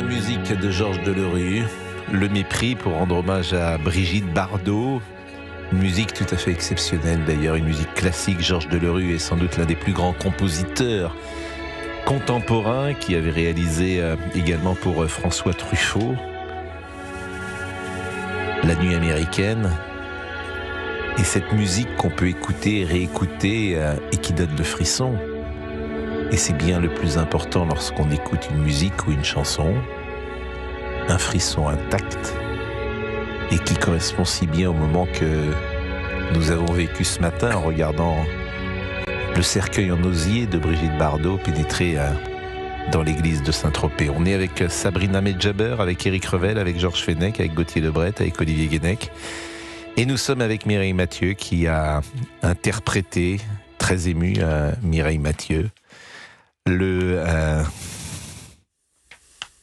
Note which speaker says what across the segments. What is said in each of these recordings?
Speaker 1: musique de Georges Delerue, Le Mépris pour rendre hommage à Brigitte Bardot. Une musique tout à fait exceptionnelle d'ailleurs, une musique classique. Georges Delerue est sans doute l'un des plus grands compositeurs contemporains qui avait réalisé également pour François Truffaut La Nuit américaine. Et cette musique qu'on peut écouter, réécouter et qui donne le frisson. Et c'est bien le plus important lorsqu'on écoute une musique ou une chanson, un frisson intact et qui correspond si bien au moment que nous avons vécu ce matin en regardant le cercueil en osier de Brigitte Bardot pénétrer dans l'église de Saint-Tropez. On est avec Sabrina Medjaber, avec Éric Revel, avec Georges Fenech, avec Gauthier Lebret, avec Olivier Guénec. Et nous sommes avec Mireille Mathieu qui a interprété, très ému, Mireille Mathieu.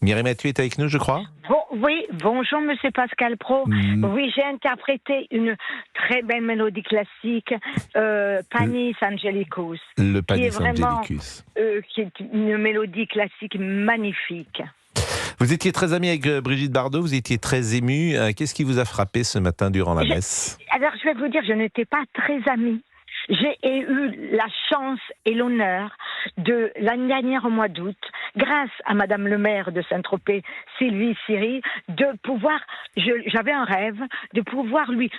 Speaker 1: Mireille Mathieu est avec nous, je crois.
Speaker 2: Oui, bonjour Monsieur Pascal Praud. Oui, j'ai interprété une très belle mélodie classique, Panis Angelicus.
Speaker 1: Le Panis
Speaker 2: vraiment,
Speaker 1: Angelicus.
Speaker 2: Qui est une mélodie classique magnifique.
Speaker 1: Vous étiez très amie avec Brigitte Bardot, vous étiez très émue. Qu'est-ce qui vous a frappé ce matin durant la messe ?
Speaker 2: Alors, je vais vous dire, je n'étais pas très amie. J'ai eu la chance et l'honneur de l'année dernière au mois d'août, grâce à Madame le maire de Saint-Tropez, Sylvie Siri, de pouvoir, j'avais un rêve, de pouvoir lui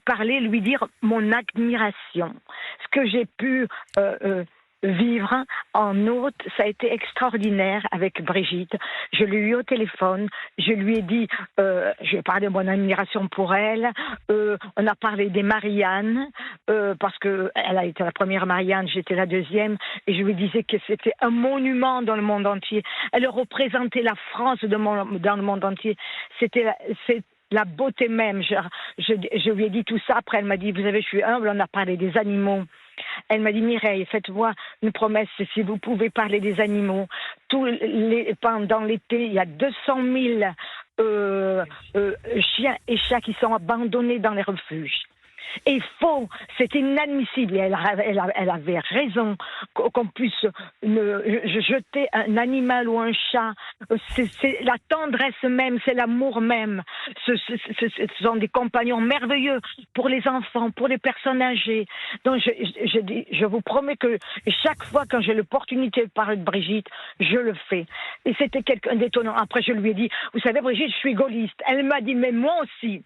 Speaker 2: parler, lui dire mon admiration. Ce que j'ai pu vivre en août, ça a été extraordinaire avec Brigitte. Je l'ai eu au téléphone, je lui ai dit, je lui ai parlé de mon admiration pour elle, on a parlé des Marianne, parce que elle a été la première Marianne, j'étais la deuxième, et je lui disais que c'était un monument dans le monde entier. Elle représentait la France dans le monde entier. C'est la beauté même. Je lui ai dit tout ça. Après, elle m'a dit, vous savez, je suis humble, on a parlé des animaux. Elle m'a dit, Mireille, faites-moi une promesse, si vous pouvez parler des animaux. Pendant l'été, il y a 200 000 chiens et chats qui sont abandonnés dans les refuges. Et faux, c'est inadmissible. Et elle avait raison qu'on puisse jeter un animal ou un chat. C'est la tendresse même, c'est l'amour même. Ce sont des compagnons merveilleux pour les enfants, pour les personnes âgées. Donc je vous promets que chaque fois quand j'ai l'opportunité de parler de Brigitte, je le fais. Et c'était quelqu'un d'étonnant. Après je lui ai dit, vous savez Brigitte, je suis gaulliste. Elle m'a dit, mais moi aussi.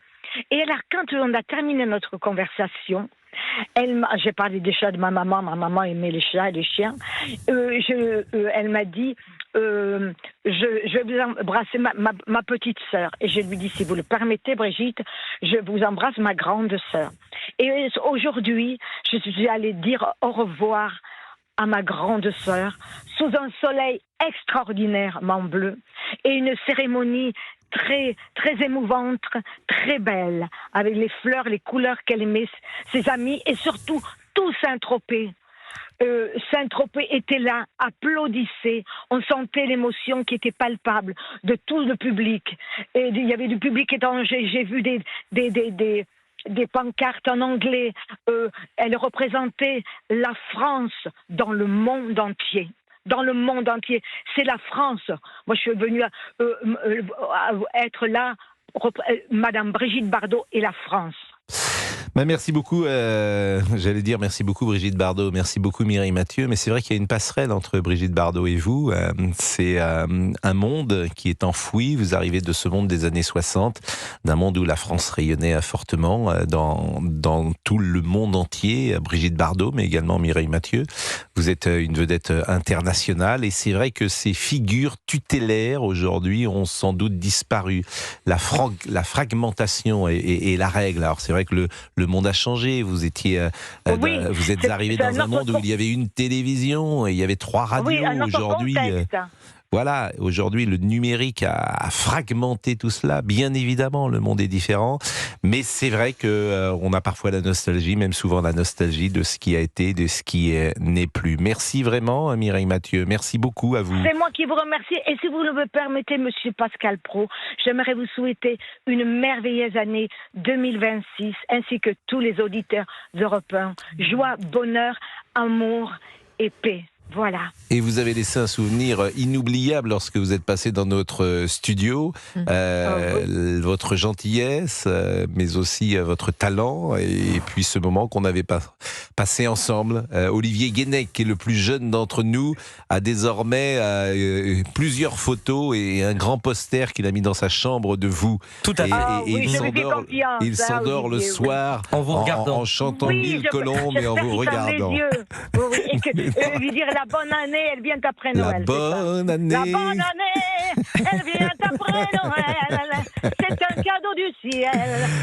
Speaker 2: Et alors, quand on a terminé notre conversation, j'ai parlé des chats de ma maman aimait les chats et les chiens, elle m'a dit, je vais vous embrasser ma petite sœur. Et je lui dis, si vous le permettez Brigitte, je vous embrasse ma grande sœur. Et aujourd'hui, je suis allée dire au revoir à ma grande sœur, sous un soleil extraordinairement bleu, et une cérémonie très, très émouvante, très belle, avec les fleurs, les couleurs qu'elle aimait, ses amis, et surtout tout Saint-Tropez. Saint-Tropez était là, applaudissait, on sentait l'émotion qui était palpable de tout le public. Et il y avait du public étranger, j'ai vu des pancartes en anglais. Elle représentait la France dans le monde entier. Dans le monde entier. C'est la France. Moi, je suis venue être là, Madame Brigitte Bardot et la France.
Speaker 1: Merci beaucoup, j'allais dire merci beaucoup Brigitte Bardot, merci beaucoup Mireille Mathieu, mais c'est vrai qu'il y a une passerelle entre Brigitte Bardot et vous, c'est un monde qui est enfoui, vous arrivez de ce monde des années 60, d'un monde où la France rayonnait fortement dans tout le monde entier, Brigitte Bardot, mais également Mireille Mathieu, vous êtes une vedette internationale, et c'est vrai que ces figures tutélaires aujourd'hui ont sans doute disparu, la fragmentation est la règle, alors c'est vrai que le monde a changé, vous êtes arrivé dans un monde où il y avait une télévision, et il y avait 3 radios, aujourd'hui. Voilà, aujourd'hui le numérique a fragmenté tout cela, bien évidemment le monde est différent, mais c'est vrai qu'on a parfois la nostalgie, même souvent la nostalgie de ce qui a été, de ce qui n'est plus. Merci vraiment Mireille Mathieu, merci beaucoup à vous.
Speaker 2: C'est moi qui vous remercie, et si vous le permettez Monsieur Pascal Praud, j'aimerais vous souhaiter une merveilleuse année 2026, ainsi que tous les auditeurs d'Europe 1. Joie, bonheur, amour et paix. Voilà.
Speaker 1: Et vous avez laissé un souvenir inoubliable lorsque vous êtes passé dans notre studio. Votre gentillesse, mais aussi votre talent, et puis ce moment qu'on avait passé ensemble. Olivier Guénec, qui est le plus jeune d'entre nous, a désormais plusieurs photos et un grand poster qu'il a mis dans sa chambre de vous.
Speaker 3: Tout à fait.
Speaker 1: Et il s'endort le soir
Speaker 3: en vous regardant,
Speaker 1: en chantant mille colombes et en vous regardant.
Speaker 2: Et que, lui dire la bonne année, elle vient après Noël.
Speaker 1: La bonne année.
Speaker 2: La bonne année, elle vient après Noël. C'est un cadeau du ciel.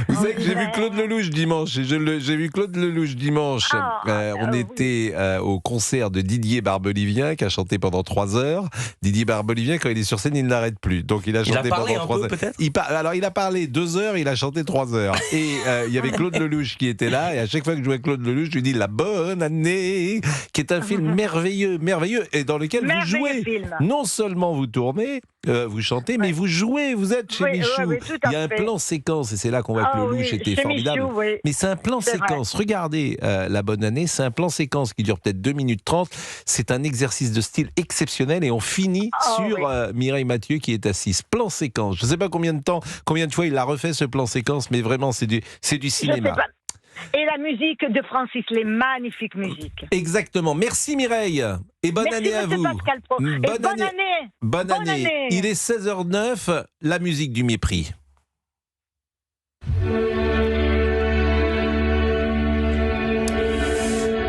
Speaker 1: Vous savez que j'ai vu Claude Lelouch dimanche. J'ai vu Claude Lelouch dimanche. On était au concert de Didier Barbelivien qui a chanté pendant 3 heures. Didier Barbelivien, quand il est sur scène, il n'arrête plus. Donc il a chanté pendant 3 heures.
Speaker 3: Peut-être
Speaker 1: alors il a parlé 2 heures, il a chanté 3 heures. Et il y avait Claude Lelouch qui était là. Et à chaque fois que je jouais Claude Lelouch, je lui dis La bonne année, qui est un film merveilleux, et dans lequel vous jouez. Non seulement vous tournez, vous chantez, mais vous jouez, vous êtes chez Michou. Il y a un plan séquence, et c'est là qu'on voit que Lelouch était formidable. Michou, mais c'est un plan séquence. Vrai. Regardez La bonne année, c'est un plan séquence qui dure peut-être 2 minutes 30. C'est un exercice de style exceptionnel, et on finit sur Mireille Mathieu qui est assise. Plan séquence. Je ne sais pas combien de fois il a refait ce plan séquence, mais vraiment c'est du cinéma.
Speaker 2: Et la musique de Francis, les magnifiques musiques.
Speaker 1: Exactement. Merci Mireille. Et bonne année à vous.
Speaker 2: Pascal Pro.
Speaker 1: Bonne année. Il est 16h09, la musique du mépris.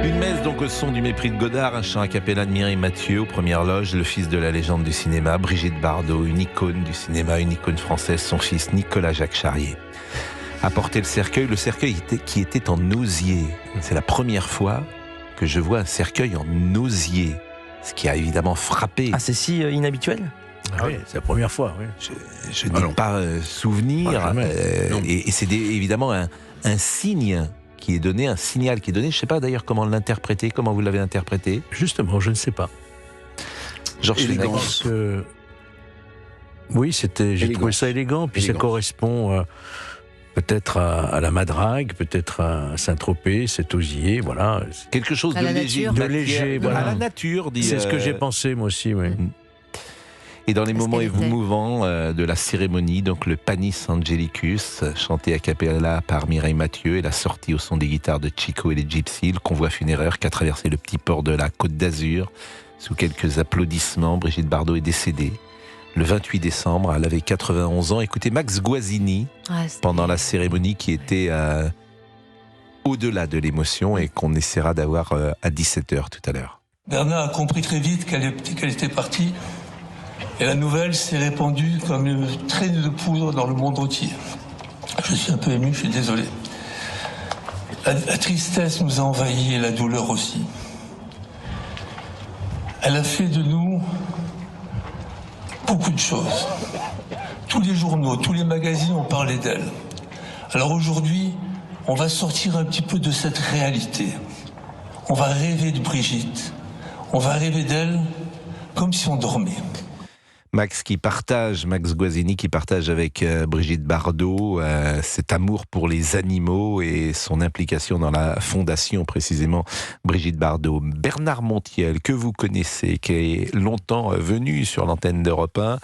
Speaker 1: Une messe donc au son du mépris de Godard, un chant a cappella de Mireille Mathieu aux premières loges, le fils de la légende du cinéma, Brigitte Bardot, une icône du cinéma, une icône française, son fils Nicolas Jacques Charrier. Apporter le cercueil qui était en osier. C'est la première fois que je vois un cercueil en osier, ce qui a évidemment frappé.
Speaker 3: Ah, c'est si inhabituel ?
Speaker 4: Oui, c'est la première fois. Oui.
Speaker 1: Je n'ai pas souvenir, et c'est évidemment un signe qui est donné, un signal qui est donné. Je ne sais pas d'ailleurs comment l'interpréter, comment vous l'avez interprété.
Speaker 4: Justement, je ne sais pas.
Speaker 1: Georges
Speaker 4: Élégance. Oui, j'ai trouvé ça élégant, puis ça correspond peut-être à la Madrague, peut-être à Saint-Tropez, cet osier, voilà.
Speaker 1: Quelque chose de léger.
Speaker 4: Voilà.
Speaker 1: À la nature,
Speaker 4: c'est ce que j'ai pensé, moi aussi, oui.
Speaker 1: Et dans les moments émouvants de la cérémonie, donc le Panis Angelicus, chanté a cappella par Mireille Mathieu, et la sortie au son des guitares de Chico et les Gypsies, le convoi funéraire qui a traversé le petit port de la Côte d'Azur. Sous quelques applaudissements, Brigitte Bardot est décédée le 28 décembre, elle avait 91 ans. Écoutez Max Guazzini pendant la cérémonie qui était au-delà de l'émotion et qu'on essaiera d'avoir à 17h tout à l'heure.
Speaker 5: Bernard a compris très vite qu'elle était partie et la nouvelle s'est répandue comme une traînée de poudre dans le monde entier. Je suis un peu ému, je suis désolé. La tristesse nous a envahis et la douleur aussi. Elle a fait de nous beaucoup de choses. Tous les journaux, tous les magazines ont parlé d'elle. Alors aujourd'hui, on va sortir un petit peu de cette réalité. On va rêver de Brigitte. On va rêver d'elle comme si on dormait.
Speaker 1: Max Guazzini qui partage avec Brigitte Bardot cet amour pour les animaux et son implication dans la fondation précisément Brigitte Bardot. Bernard Montiel, que vous connaissez, qui est longtemps venu sur l'antenne d'Europe 1,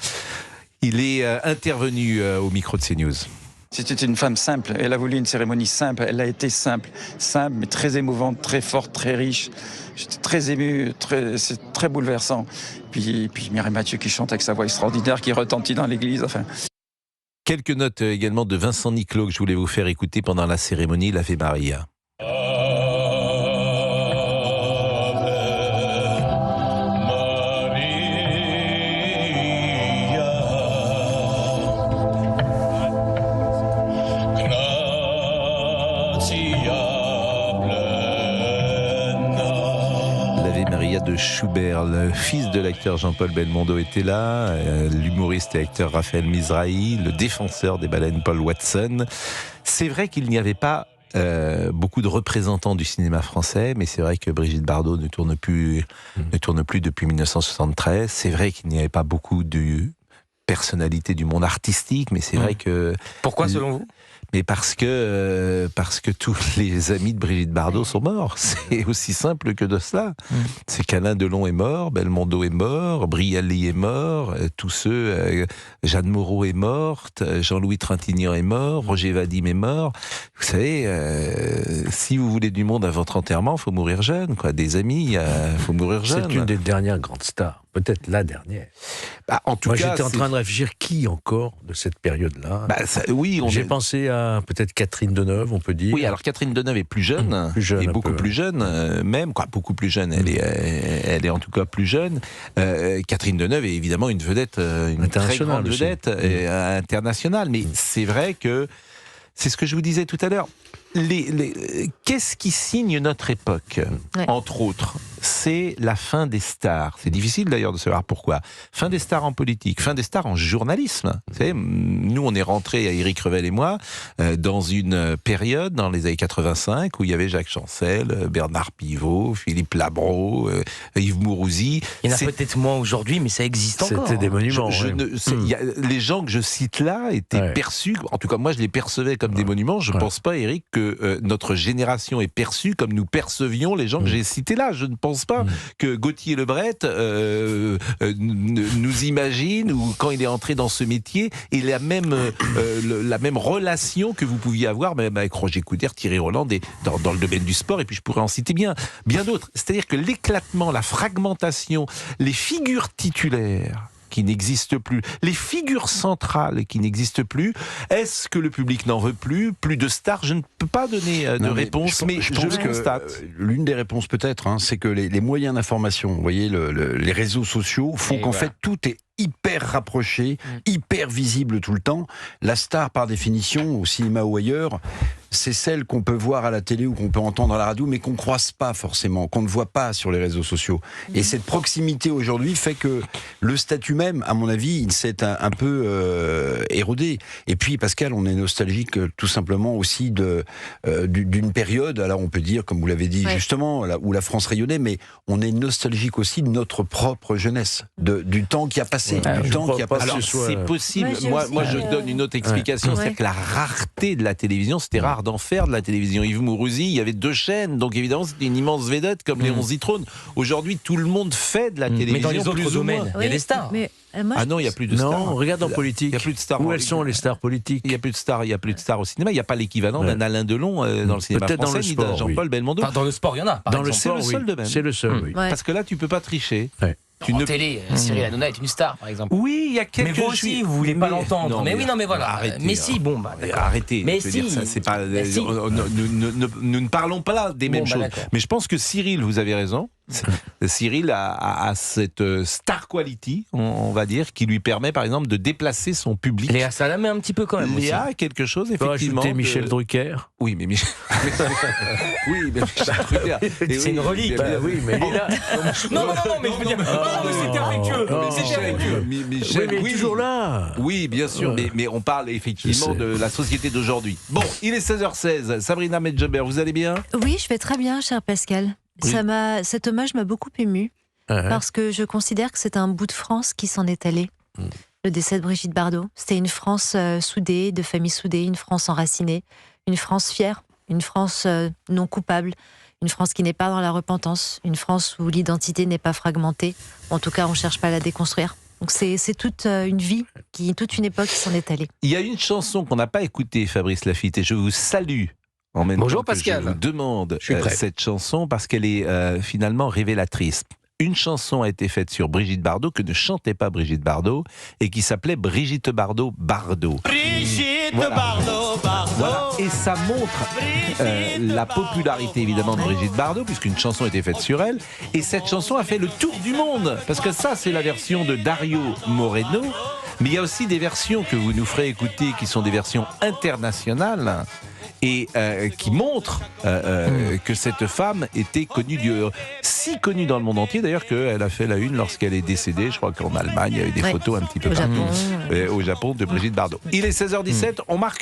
Speaker 1: il est intervenu au micro de CNews.
Speaker 6: C'était une femme simple, elle a voulu une cérémonie simple, elle a été simple mais très émouvante, très forte, très riche. J'étais très ému, c'est très bouleversant. Puis Mireille Mathieu qui chante avec sa voix extraordinaire, qui retentit dans l'église, enfin.
Speaker 1: Quelques notes également de Vincent Niclot que je voulais vous faire écouter pendant la cérémonie, l'Ave Maria. De Schubert, le fils de l'acteur Jean-Paul Belmondo était là, l'humoriste et acteur Raphaël Mizrahi, le défenseur des baleines Paul Watson. C'est vrai qu'il n'y avait pas beaucoup de représentants du cinéma français, mais c'est vrai que Brigitte Bardot ne tourne plus depuis 1973. C'est vrai qu'il n'y avait pas beaucoup personnalité du monde artistique, mais c'est vrai que...
Speaker 3: Pourquoi, selon vous ?
Speaker 1: Mais parce que tous les amis de Brigitte Bardot sont morts. C'est aussi simple que de cela. C'est qu'Alain Delon est mort, Belmondo est mort, Brialy est mort, tous ceux, Jeanne Moreau est morte, Jean-Louis Trintignant est mort, Roger Vadim est mort. Vous savez, si vous voulez du monde à votre enterrement, il faut mourir jeune, quoi. Des amis, il faut mourir jeune.
Speaker 4: C'est une des dernières grandes stars. Peut-être la dernière.
Speaker 1: Bah, en tout
Speaker 4: Moi,
Speaker 1: cas,
Speaker 4: j'étais en train de réfléchir qui encore de cette période-là.
Speaker 1: Oui,
Speaker 4: j'ai pensé à peut-être Catherine Deneuve, on peut dire.
Speaker 1: Oui, alors Catherine Deneuve est plus jeune, et beaucoup plus jeune, même, quoi, beaucoup plus jeune. Elle est en tout cas plus jeune. Catherine Deneuve est évidemment une vedette, une très grande vedette internationale. Mais c'est vrai que c'est ce que je vous disais tout à l'heure. Qu'est-ce qui signe notre époque, entre autres? C'est la fin des stars. C'est difficile d'ailleurs de savoir pourquoi. Fin des stars en politique, fin des stars en journalisme. Vous savez, nous, on est rentrés, Éric Revel et moi, dans une période, dans les années 85, où il y avait Jacques Chancel, Bernard Pivot, Philippe Labro, Yves Mourouzi.
Speaker 3: Il y en a peut-être moins aujourd'hui, mais ça existe encore.
Speaker 4: C'était des monuments.
Speaker 1: Les gens que je cite là étaient perçus, en tout cas moi je les percevais comme des monuments. Je ne pense pas, Éric, que notre génération est perçue comme nous percevions les gens que j'ai cités là. Je ne pense pas que Gauthier Lebret nous imagine, ou quand il est entré dans ce métier, et la même relation que vous pouviez avoir même avec Roger Coudert, Thierry Roland, dans le domaine du sport, et puis je pourrais en citer bien d'autres. C'est-à-dire que l'éclatement, la fragmentation, les figures titulaires qui n'existent plus, les figures centrales qui n'existent plus. Est-ce que le public n'en veut plus? Plus de stars? Je ne peux pas donner de réponse, mais je pense que
Speaker 7: l'une des réponses peut-être, c'est que les moyens d'information, vous voyez, les réseaux sociaux font qu'en fait tout est hyper rapproché, hyper visible tout le temps. La star, par définition, au cinéma ou ailleurs, c'est celle qu'on peut voir à la télé ou qu'on peut entendre à la radio, mais qu'on ne croise pas forcément, qu'on ne voit pas sur les réseaux sociaux. Et cette proximité aujourd'hui fait que le statut même, à mon avis, il s'est un peu érodé. Et puis, Pascal, on est nostalgique tout simplement aussi d'une période, alors on peut dire, comme vous l'avez dit justement, où la France rayonnait, mais on est nostalgique aussi de notre propre jeunesse, du temps qui a passé.
Speaker 1: Alors, c'est possible. Moi, je donne une autre explication. C'est que la rareté de la télévision, c'était rare d'en faire de la télévision. Yves Mourouzi, il y avait 2 chaînes, donc évidemment, c'était une immense vedette comme Léon Zitrone. Aujourd'hui, tout le monde fait de la télévision.
Speaker 3: Mais dans les autres domaines, il y a des stars.
Speaker 1: Ah non, il n'y a plus de stars.
Speaker 4: Non, regarde en politique.
Speaker 1: Il n'y a plus de stars.
Speaker 4: Où elles sont, les stars politiques?
Speaker 1: Il n'y a plus de stars. Il n'y a plus de stars au cinéma. Il n'y a pas l'équivalent d'un Alain Delon dans le cinéma
Speaker 4: français,
Speaker 1: dans le sport, ni d'un Jean-Paul Belmondo.
Speaker 3: Dans le sport, il y en a.
Speaker 1: C'est le seul domaine.
Speaker 4: C'est le seul, oui.
Speaker 1: Parce que là, tu ne peux pas tricher.
Speaker 3: En télé, Cyril Hanouna est une star, par exemple.
Speaker 1: Oui, il y a quelques...
Speaker 3: Mais vous aussi, vous voulez pas l'entendre. Mais oui, non, mais voilà.
Speaker 1: Arrêtez,
Speaker 3: mais si, bon, bah,
Speaker 1: arrêtez.
Speaker 3: Mais
Speaker 1: je veux
Speaker 3: si.
Speaker 1: dire, ça, c'est pas.
Speaker 3: Si.
Speaker 1: Nous ne parlons pas là des mêmes choses. Mais je pense que Cyril, vous avez raison. Cyril a cette star quality, on va dire, qui lui permet, par exemple, de déplacer son public.
Speaker 3: Léa Salamé un petit peu quand même.
Speaker 1: Léa a quelque chose, effectivement.
Speaker 4: Rajouter Michel Drucker.
Speaker 1: Oui, mais Michel. Oui, mais Michel Drucker.
Speaker 3: C'est une relique.
Speaker 4: Oui, mais il est là.
Speaker 3: Non, mais je veux dire. C'était affectueux. C'était affectueux.
Speaker 4: Michel, il est toujours là.
Speaker 1: Oui, bien sûr, mais on parle effectivement de la société d'aujourd'hui. Bon, il est 16h16. Sabrina Medjeber, vous allez bien?
Speaker 8: Oui, je vais très bien, cher Pascal. Oui. Cet hommage m'a beaucoup émue, parce que je considère que c'est un bout de France qui s'en est allé. Le décès de Brigitte Bardot. C'était une France soudée, de famille soudée, une France enracinée, une France fière, une France non coupable, une France qui n'est pas dans la repentance, une France où l'identité n'est pas fragmentée. En tout cas, on ne cherche pas à la déconstruire. Donc c'est toute une vie, toute une époque qui s'en est allée.
Speaker 1: Il y a une chanson qu'on n'a pas écoutée, Fabrice Lafitte, et je vous salue. En même
Speaker 3: Bonjour
Speaker 1: temps que
Speaker 3: Pascal.
Speaker 1: Je vous demande cette chanson parce qu'elle est finalement révélatrice. Une chanson a été faite sur Brigitte Bardot que ne chantait pas Brigitte Bardot et qui s'appelait Brigitte Bardot Bardot.
Speaker 9: Brigitte Bardot, Bardot.
Speaker 1: Voilà. Et ça montre la popularité évidemment de Brigitte Bardot puisqu'une chanson a été faite sur elle. Et cette chanson a fait le tour du monde parce que ça c'est la version de Dario Moreno. Mais il y a aussi des versions que vous nous ferez écouter qui sont des versions internationales et qui montrent que cette femme était connue, si connue dans le monde entier d'ailleurs qu'elle a fait la une lorsqu'elle est décédée. Je crois qu'en Allemagne il y a eu des photos un petit peu partout au Japon de Brigitte Bardot. Il est 16h17, on marque une